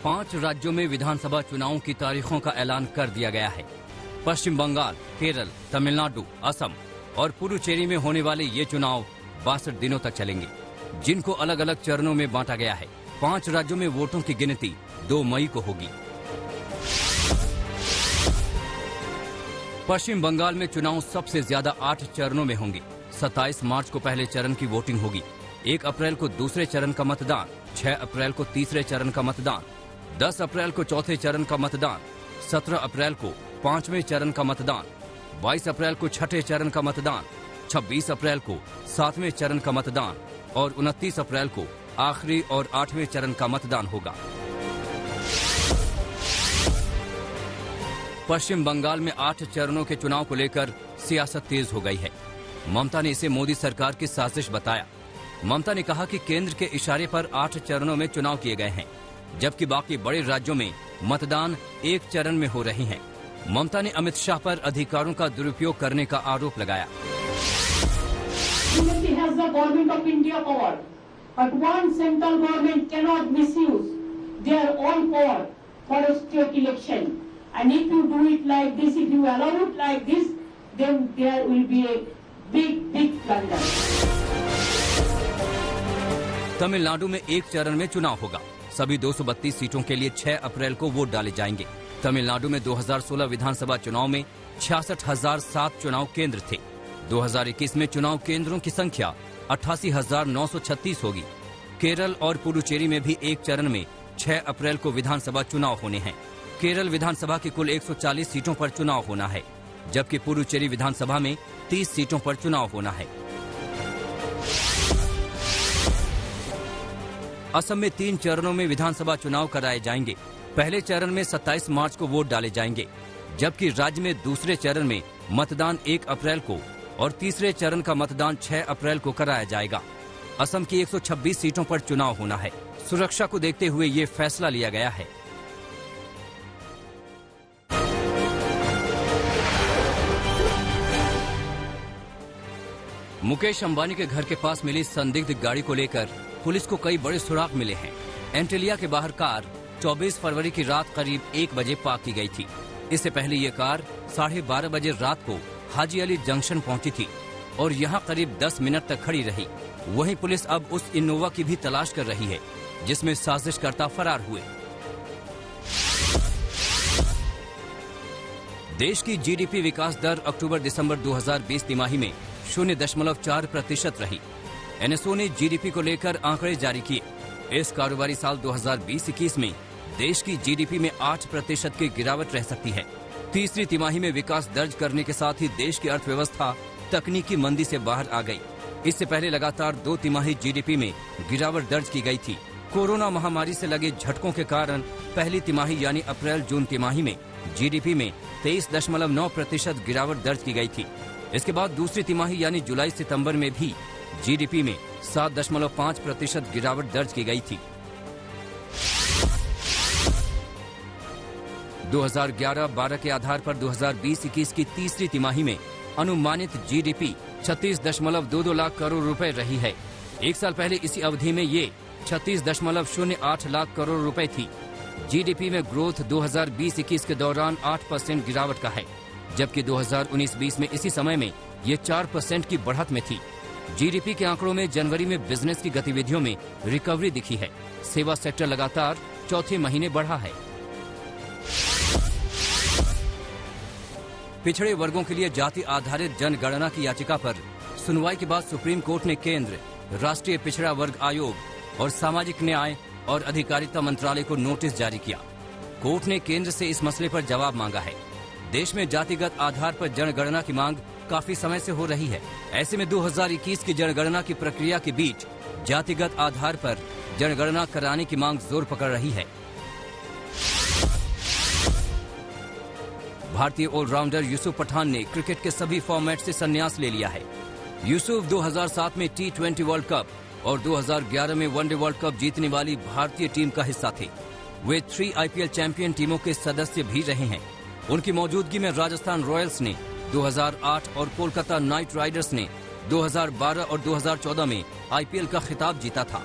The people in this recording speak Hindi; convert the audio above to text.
5 राज्यों में विधानसभा चुनावों की तारीखों का ऐलान कर दिया गया है। पश्चिम बंगाल, केरल, तमिलनाडु, असम और पुडुचेरी में होने वाले ये चुनाव 62 दिनों तक चलेंगे, जिनको अलग अलग चरणों में बांटा गया है। 5 राज्यों में वोटों की गिनती 2 मई को होगी। पश्चिम बंगाल में चुनाव सबसे ज्यादा 8 चरणों में होंगे। 27 मार्च को पहले चरण की वोटिंग होगी, 1 अप्रैल को दूसरे चरण का मतदान, 6 अप्रैल को तीसरे चरण का मतदान, 10 अप्रैल को चौथे चरण का मतदान, 17 अप्रैल को 5वें चरण का मतदान, 22 अप्रैल को छठे चरण का मतदान, 26 अप्रैल को 7वें चरण का मतदान और 29 अप्रैल को आखिरी और 8वें चरण का मतदान होगा। पश्चिम बंगाल में 8 चरणों के चुनाव को लेकर सियासत तेज हो गई है। ममता ने इसे मोदी सरकार की साजिश बताया। ममता ने कहा कि केंद्र के इशारे पर 8 चरणों में चुनाव किए गए हैं, जबकि बाकी बड़े राज्यों में मतदान 1 चरण में हो रही हैं। ममता ने अमित शाह पर अधिकारों का दुरुपयोग करने का आरोप लगाया। तमिलनाडु में 1 चरण में चुनाव होगा। सभी 232 सीटों के लिए 6 अप्रैल को वोट डाले जाएंगे। तमिलनाडु में 2016 विधानसभा चुनाव में 66,007 चुनाव केंद्र थे। 2021 में चुनाव केंद्रों की संख्या 88,936 होगी। केरल और पुडुचेरी में भी 1 चरण में 6 अप्रैल को विधानसभा चुनाव होने हैं। केरल विधानसभा की कुल 140 सीटों पर चुनाव होना है, जबकि पुडुचेरी विधानसभा में 30 सीटों पर चुनाव होना है। असम में 3 चरणों में विधानसभा चुनाव कराए जाएंगे। पहले चरण में 27 मार्च को वोट डाले जाएंगे, जबकि राज्य में दूसरे चरण में मतदान 1 अप्रैल को और तीसरे चरण का मतदान 6 अप्रैल को कराया जाएगा। असम की 126 सीटों पर चुनाव होना है। सुरक्षा को देखते हुए ये फैसला लिया गया है। मुकेश अंबानी के घर के पास मिली संदिग्ध गाड़ी को लेकर पुलिस को कई बड़े सुराग मिले हैं। एंटेलिया के बाहर कार 24 फरवरी की रात करीब 1 बजे पार्क की गई थी। इससे पहले ये कार 12:30 बजे रात को हाजी अली जंक्शन पहुंची थी और यहां करीब 10 मिनट तक खड़ी रही। वहीं पुलिस अब उस इनोवा की भी तलाश कर रही है, जिसमें साजिशकर्ता फरार हुए। देश की जीडीपी विकास दर अक्टूबर-दिसंबर 2020 तिमाही में 0.4% रही। एनएसओ ने जीडीपी को लेकर आंकड़े जारी किए। इस कारोबारी साल 2020-21 में देश की जीडीपी में 8% की गिरावट रह सकती है। तीसरी तिमाही में विकास दर्ज करने के साथ ही देश की अर्थव्यवस्था तकनीकी मंदी से बाहर आ गई। इससे पहले लगातार 2 तिमाही जीडीपी में गिरावट दर्ज की गई थी। कोरोना महामारी से लगे झटकों के कारण पहली तिमाही यानी अप्रैल-जून तिमाही में जीडीपी में 23.9% गिरावट दर्ज की गई थी। इसके बाद दूसरी तिमाही यानी जुलाई-सितंबर में भी जीडीपी में 7.5% गिरावट दर्ज की गई थी। 2011-12 के आधार पर 2020-21 की तीसरी तिमाही में अनुमानित जीडीपी 36.22 लाख करोड़ रुपए रही है। 1 साल पहले इसी अवधि में ये 36.08 लाख करोड़ रुपए थी। जीडीपी में ग्रोथ 2020-21 के दौरान 8% गिरावट का है, जबकि 2019-20 में इसी समय में ये 4% की बढ़त में थी। जीडीपी के आंकड़ों में जनवरी में बिजनेस की गतिविधियों में रिकवरी दिखी है। सेवा सेक्टर लगातार चौथे महीने बढ़ा है। पिछड़े वर्गों के लिए जाति आधारित जनगणना की याचिका पर सुनवाई के बाद सुप्रीम कोर्ट ने केंद्र, राष्ट्रीय पिछड़ा वर्ग आयोग और सामाजिक न्याय और अधिकारिता मंत्रालय को नोटिस जारी किया। कोर्ट ने केंद्र से इस मसले पर जवाब मांगा है। देश में जातिगत आधार पर जनगणना की मांग काफी समय से हो रही है। ऐसे में 2021 की जनगणना की प्रक्रिया के बीच जातिगत आधार पर जनगणना कराने की मांग जोर पकड़ रही है। भारतीय ऑलराउंडर यूसुफ पठान ने क्रिकेट के सभी फॉर्मेट से संन्यास ले लिया है। यूसुफ 2007 में T20 वर्ल्ड कप और 2011 में वनडे वर्ल्ड कप जीतने वाली भारतीय टीम का हिस्सा थे। वे 3 IPL चैंपियन टीमों के सदस्य भी रहे हैं। उनकी मौजूदगी में राजस्थान रॉयल्स ने 2008 और कोलकाता नाइट राइडर्स ने 2012 और 2014 में IPL का खिताब जीता था।